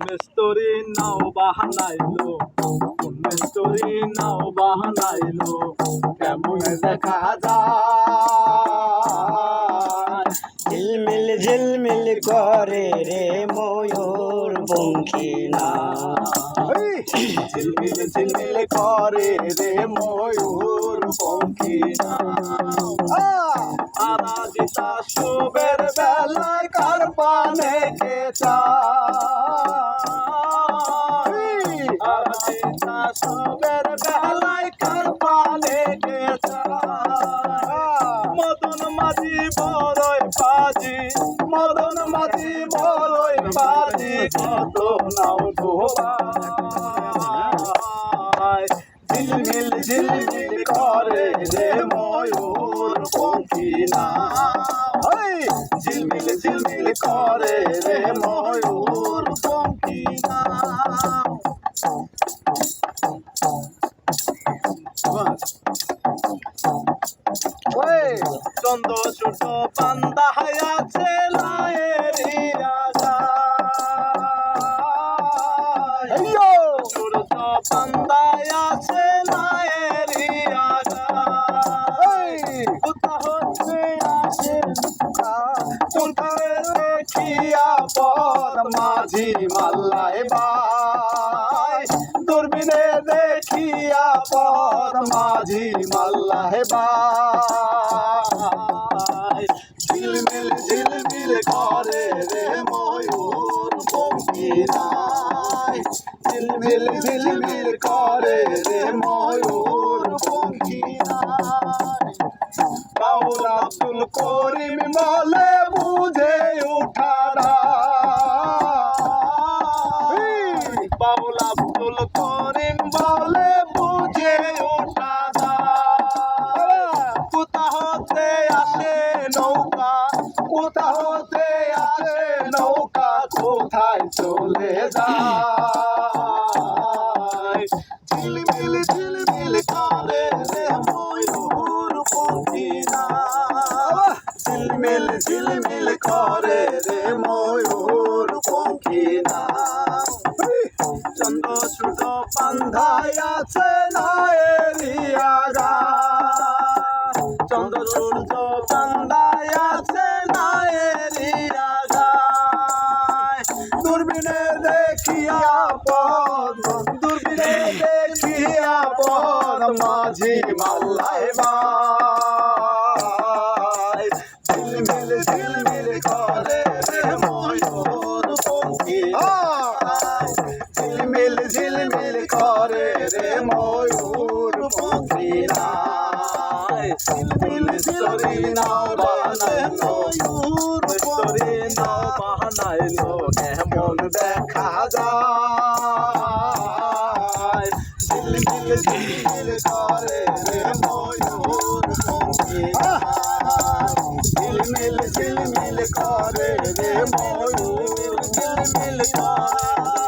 মিস্তরি নাও বাহানাইলো মিস্তরি নাও বাহানাইলো কেমন দেখা যায় ঝিলমিল ঝিলমিল করে রে ময়ূর পঙ্খী না ঝিলমিল ঝিলমিল করে রে ময়ূর পঙ্খী না আরাজিতা শুভের বেলায় কার পানে কে চায় আরাজিতা শুভের বেলায় কার পানে কে চায় মদন মাঝি বড়ই বাজি মদন মাঝি বড়ই বাজি কত নাও ডোবায় ঝিলমিল ঝিলমিল করে রে ময়ূর পঙ্খী না ঝিলমিল ঝিলমিল করে রে ময়ূর পঙ্খী না চন্দ্র ছোট পান্দা আছে লায়েরি রাজা ছোট পান্দা আছে লায়েরি রাজা কোথা হচ্ছে আসে কোথায় দেখিয়া পদ মাঝি মাল্লায় বাই দূরবীনে দেখিয়া পদ মাঝি মাল্লায় বাই ঝিলমিল ঝিলমিল করে রে ময়ূর পঙ্খী নাই ঝিলমিল ঝিলমিল করে রে ময়ূর পঙ্খী নাই বাউল আব্দুল করিম বলে বুঝে উঠারা বাউল আব্দুল করিম বলে বুঝে উঠারা কোথা হতে আসে নৌকা কোথা হতে আসে নৌকা কোথায় চলে যায় ঝিলমিল ঝিলমিল করে রে ময়ূর পঙ্খী না ঝিলমিল ঝিলমিল করে রে ময়ূর পঙ্খী না চন্দ্র ছোট পান্ধায় আছে নায়েরিয়া গা চন্দ্র সূর্য পান্ধায় আছে নায়েরিয়া গায় দূরবীনে দেখিয়া পদ দূরবীনে দেখিয়া পদ মাঝি মাল্লায় বাই ঝিলমিল ঝিলমিল করে রে ময়ূর পঙ্খী ঝিলমিল ঝিলমিল করে রে ময়ূর পঙ্খী নাই ঝিলমিল ঝিলমিল নাও বাহানাইলো মিস্তরি নাও বাহানাইলো কেমন দেখা যায় ঝিলমিল ঝিলমিল করে রে ময়ূর পঙ্খী ঝিলমিল ঝিলমিল করে রে ময়ূর ঝিলমিল করে